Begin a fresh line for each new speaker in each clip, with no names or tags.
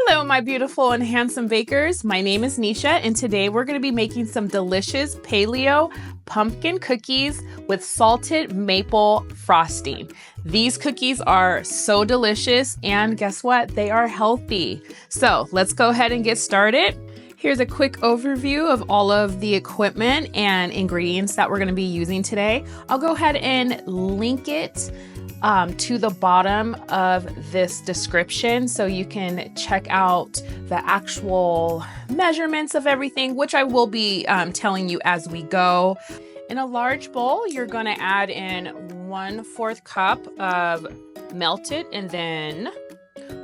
Hello, my beautiful and handsome bakers. My name is Nisha, and today we're going to be making some delicious paleo pumpkin cookies with salted maple frosting. These cookies are so delicious, and guess what? They are healthy. So let's go ahead and get started. Here's a quick overview of all of the equipment and ingredients that we're going to be using today. I'll go ahead and link it to the bottom of this description so you can check out the actual measurements of everything, which I will be telling you as we go. In a large bowl, you're going to add in 1/4 cup of melted and then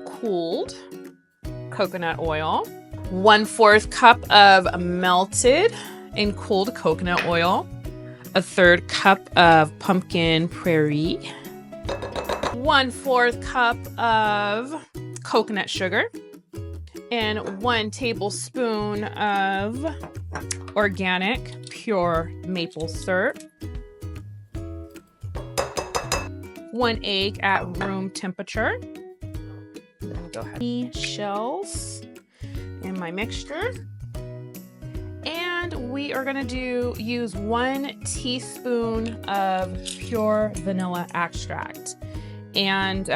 cooled coconut oil, 1/4 cup of melted and cooled coconut oil, 1/3 cup of pumpkin prairie, 1/4 cup of coconut sugar, and 1 tablespoon of organic pure maple syrup, 1 egg at room temperature. I'll go ahead. Shells in my mixture. And we are going to use 1 teaspoon of pure vanilla extract. And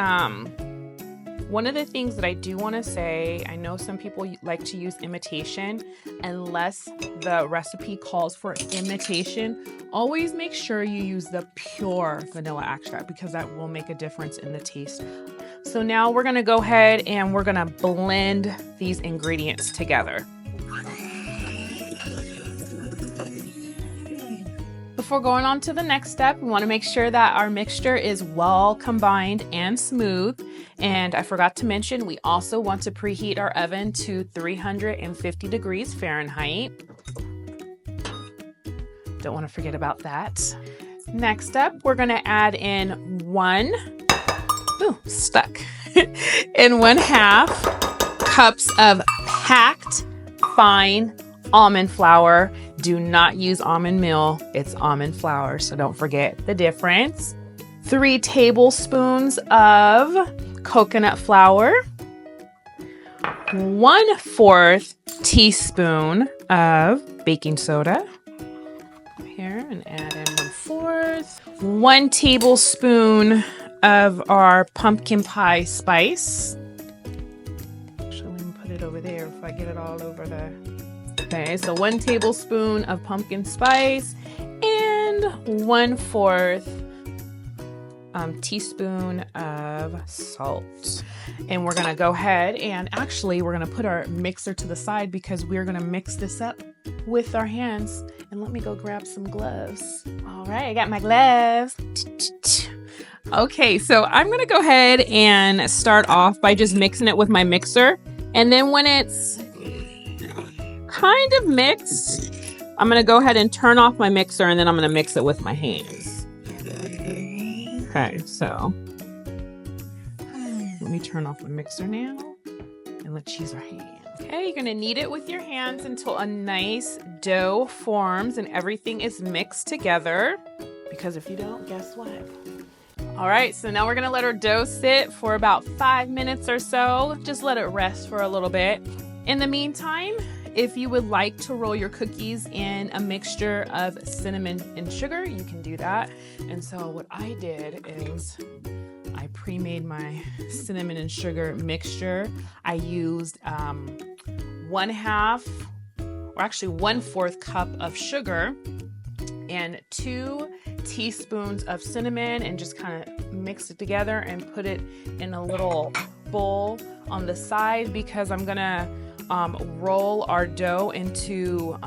one of the things that I do want to say, I know some people like to use imitation. Unless the recipe calls for imitation, always make sure you use the pure vanilla extract because that will make a difference in the taste. So now we're going to go ahead and we're going to blend these ingredients together. Before going on to the next step, we want to make sure that our mixture is well combined and smooth. And I forgot to mention, we also want to preheat our oven to 350 degrees Fahrenheit. Don't want to forget about that. Next up, we're going to add in 1.5 cups of packed fine almond flour. Do not use almond meal, it's almond flour, so don't forget the difference. 3 tablespoons of coconut flour, 1/4 teaspoon of baking soda. Here, and add in 1/4. 1 tablespoon of our pumpkin pie spice. Actually, let me put it over there if I get it all over the... Okay, so 1 tablespoon of pumpkin spice and 1/4 teaspoon of salt. And we're gonna go ahead and actually we're gonna put our mixer to the side because we're gonna mix this up with our hands. And let me go grab some gloves. All right, I got my gloves. Okay, so I'm gonna go ahead and start off by just mixing it with my mixer. And then when it's kind of mixed, I'm going to go ahead and turn off my mixer and then I'm going to mix it with my hands. Okay, so let me turn off my mixer now and let's use our hands. Okay, you're going to knead it with your hands until a nice dough forms and everything is mixed together, because if you don't, guess what? All right, so now we're going to let our dough sit for about 5 minutes or so. Just let it rest for a little bit. In the meantime, if you would like to roll your cookies in a mixture of cinnamon and sugar, you can do that. And so what I did is I pre-made my cinnamon and sugar mixture. I used 1/4 cup of sugar and 2 teaspoons of cinnamon, and just kind of mix it together and put it in a little bowl on the side, because I'm gonna roll our dough into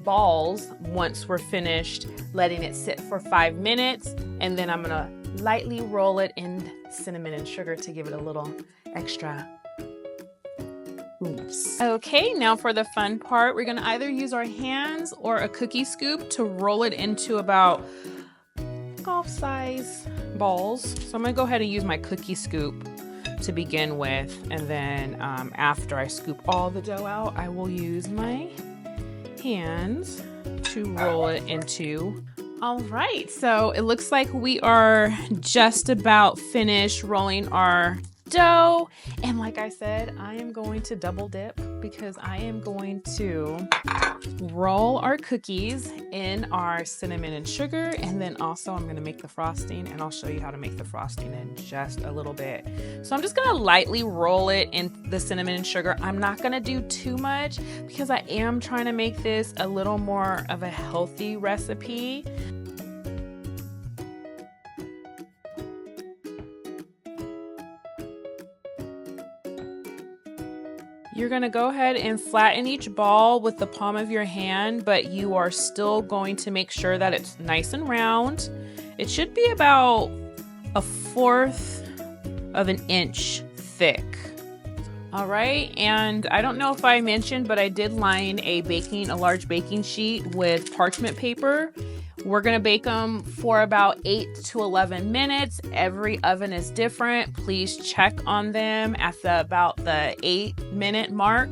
balls once we're finished letting it sit for 5 minutes, and then I'm gonna lightly roll it in cinnamon and sugar to give it a little extra oomph. Okay, now for the fun part, we're gonna either use our hands or a cookie scoop to roll it into about golf size balls. So I'm gonna go ahead and use my cookie scoop to begin with, and then after I scoop all the dough out, I will use my hands to roll it into. All right, so it looks like we are just about finished rolling our dough. And like I said, I am going to double dip because I am going to roll our cookies in our cinnamon and sugar, and then also I'm going to make the frosting, and I'll show you how to make the frosting in just a little bit. So I'm just going to lightly roll it in the cinnamon and sugar. I'm not going to do too much because I am trying to make this a little more of a healthy recipe. You're going to go ahead and flatten each ball with the palm of your hand, but you are still going to make sure that it's nice and round. It should be about 1/4 of an inch thick. All right, and I don't know if I mentioned, but I did line a large baking sheet with parchment paper. We're gonna bake them for about 8 to 11 minutes. Every oven is different. Please check on them at about the 8-minute mark.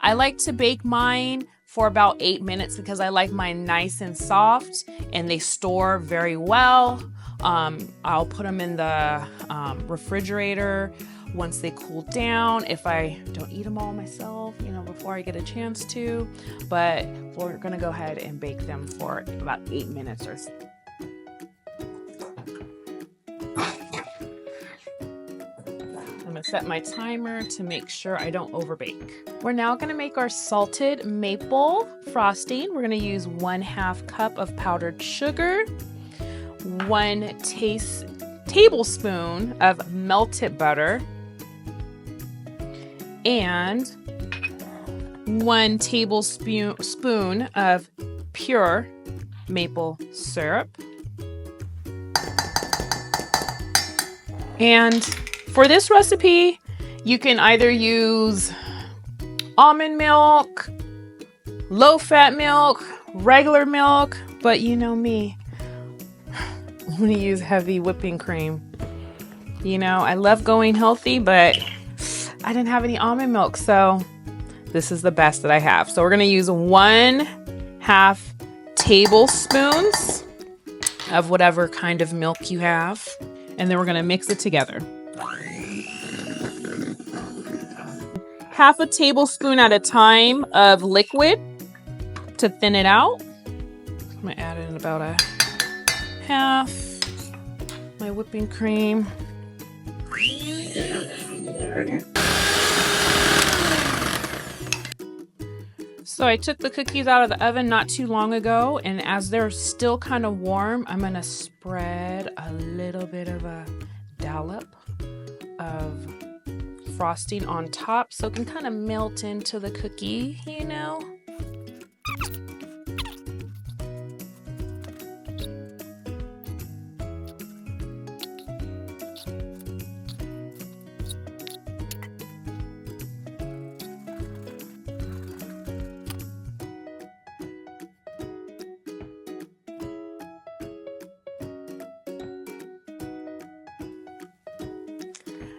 I like to bake mine for about 8 minutes because I like mine nice and soft and they store very well. I'll put them in the refrigerator once they cool down, if I don't eat them all myself, before I get a chance to. But we're gonna go ahead and bake them for about 8 minutes or so. I'm gonna set my timer to make sure I don't overbake. We're now gonna make our salted maple frosting. We're gonna use 1/2 cup of powdered sugar, 1 tablespoon of melted butter, and 1 tablespoon of pure maple syrup. And for this recipe, you can either use almond milk, low-fat milk, regular milk, but you know me, I'm gonna use heavy whipping cream. I love going healthy, but I didn't have any almond milk, so this is the best that I have. So we're gonna use 1/2 tablespoons of whatever kind of milk you have, and then we're gonna mix it together. 1/2 tablespoon at a time of liquid to thin it out. I'm gonna add in about 1/2 my whipping cream. So I took the cookies out of the oven not too long ago, and as they're still kind of warm, I'm gonna spread a little bit of a dollop of frosting on top so it can kind of melt into the cookie,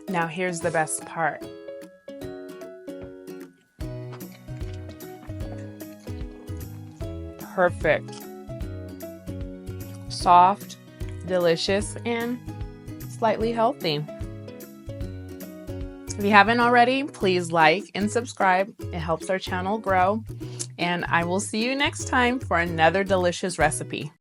Now here's the best part. Perfect. Soft, delicious, and slightly healthy. If you haven't already, please like and subscribe. It helps our channel grow. And I will see you next time for another delicious recipe.